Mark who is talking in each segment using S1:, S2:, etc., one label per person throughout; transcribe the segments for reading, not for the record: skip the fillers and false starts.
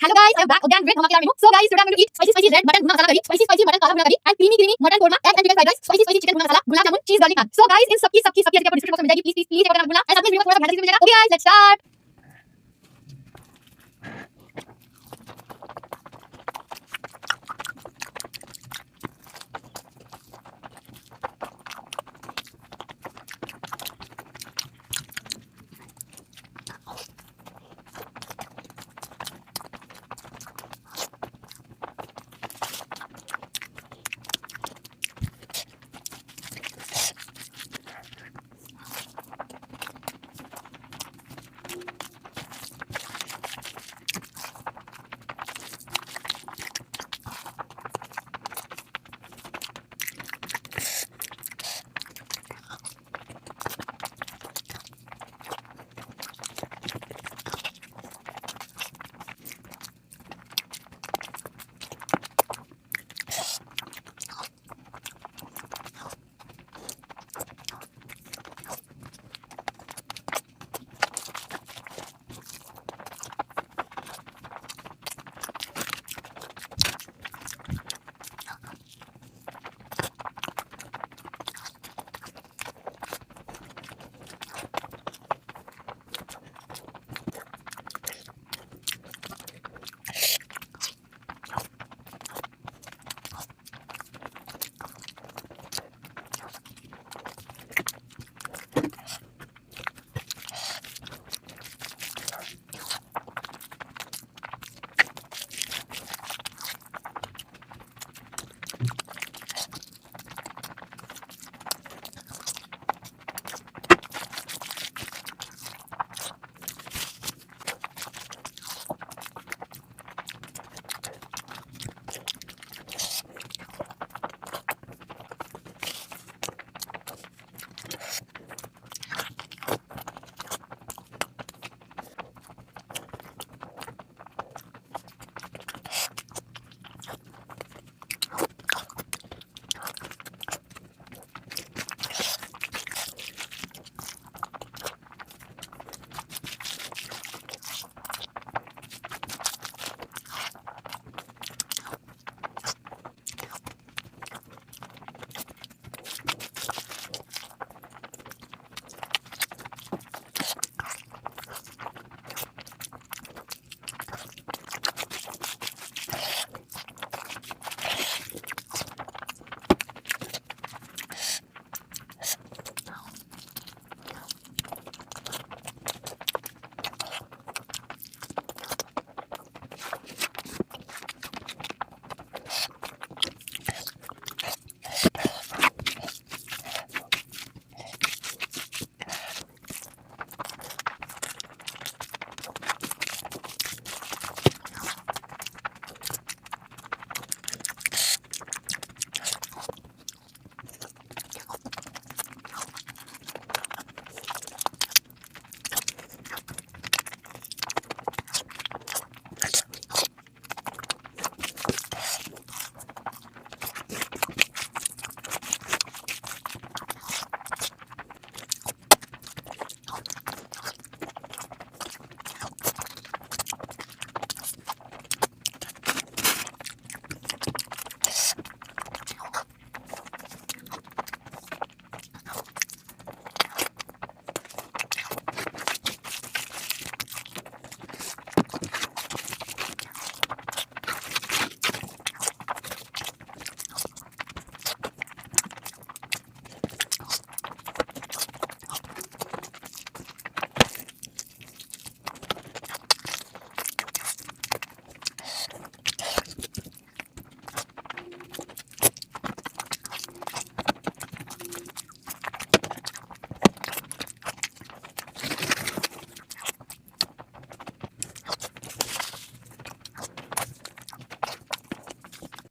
S1: Hello guys, I am back again with Dhamakedar menu. So guys, today I'm going to eat spicy red mutton bhuna masala curry, spicy mutton kala bhuna curry, and creamy mutton korma, and chicken fried rice, spicy chicken bhuna masala, gulab jamun, cheese garlic naan. So guys, इन सबकी recipe आपको description box में मिल जाएगी. Please check करना मत भूलना. और साथ में वीडियो को थोड़ा सा मेहनत से मिलेगा. Okay guys, let's start.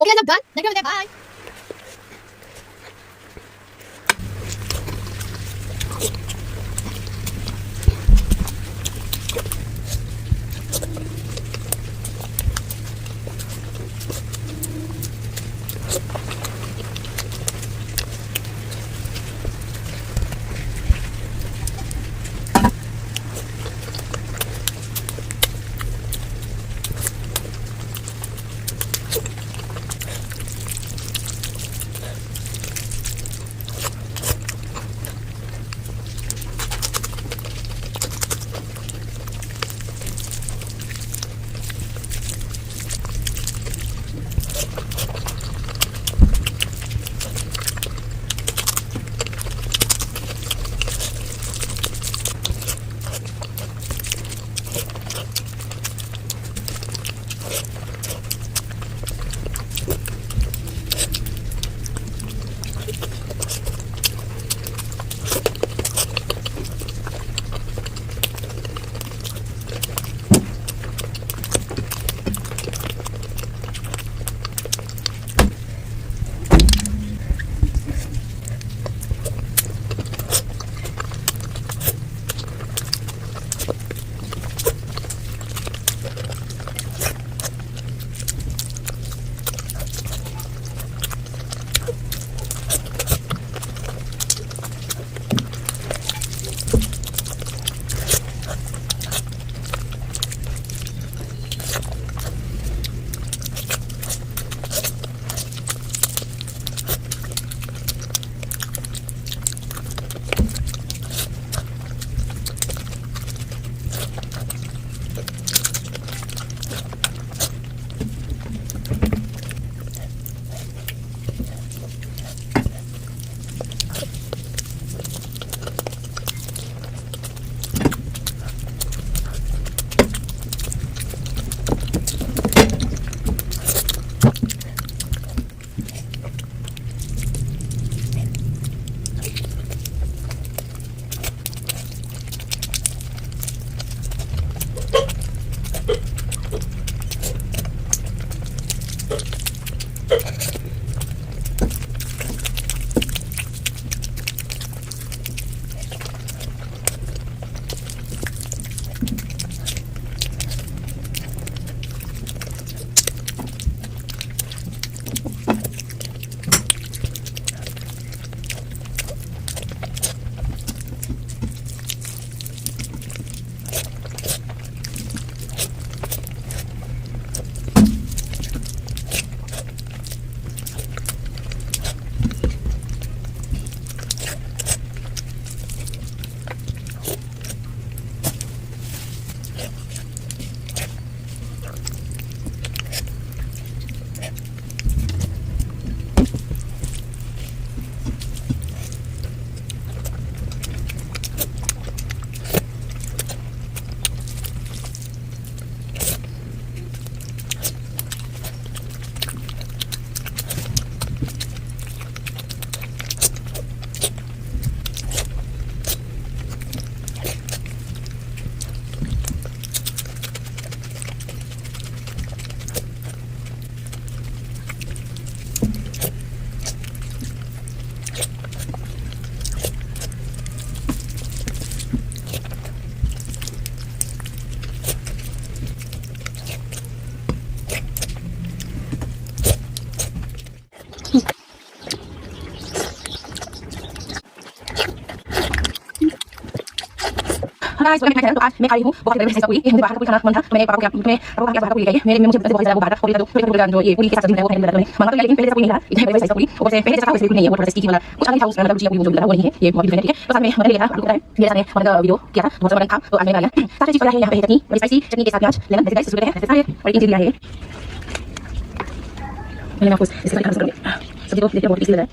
S1: Okay guys, I'm done. Thank you. Bye.
S2: guys, so kami nakita may kali mo, bukas tayo sa kuwi. Hindi ba ako kana man may papakyat may papakyat sa kuwi kay. May mo sa buhay sa buhay. Puli do puli kita sa dinero kay nila. Mga to yaling pwede sa kuwi nila. Ito pwede sa kuwi. O kasi pwede sa kuwi sa kuwi niya, wala sa tiki wala. Kung saan house na daw siya kuwi yung wala ni. Mo video ni. Basta may madali ha. Ako tayo. Dia sa mga video kita. Mo sa mga ka. O ano ba yan? Sa chichi pala niya pa ni. Very spicy. Chutney ke sath lenan guys sudah है saya और एक चीज लिया है मैंने आपको इसका दिखा सकता हूं सब्जी तो देखिए बहुत टेस्टी लग रहा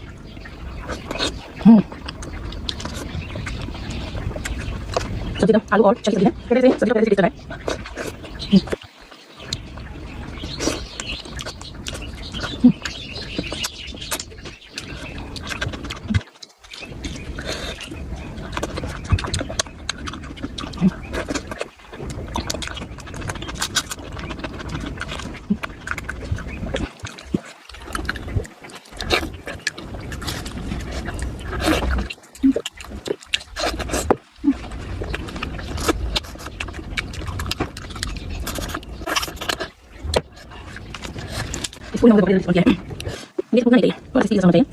S2: है सब्जी तो आलू और चटनी सब्जी है कैसे सब्जी तो कैसे टेस्ट लग रहा है Uy, no, hindi ko na ito. Wala sa sama tayo.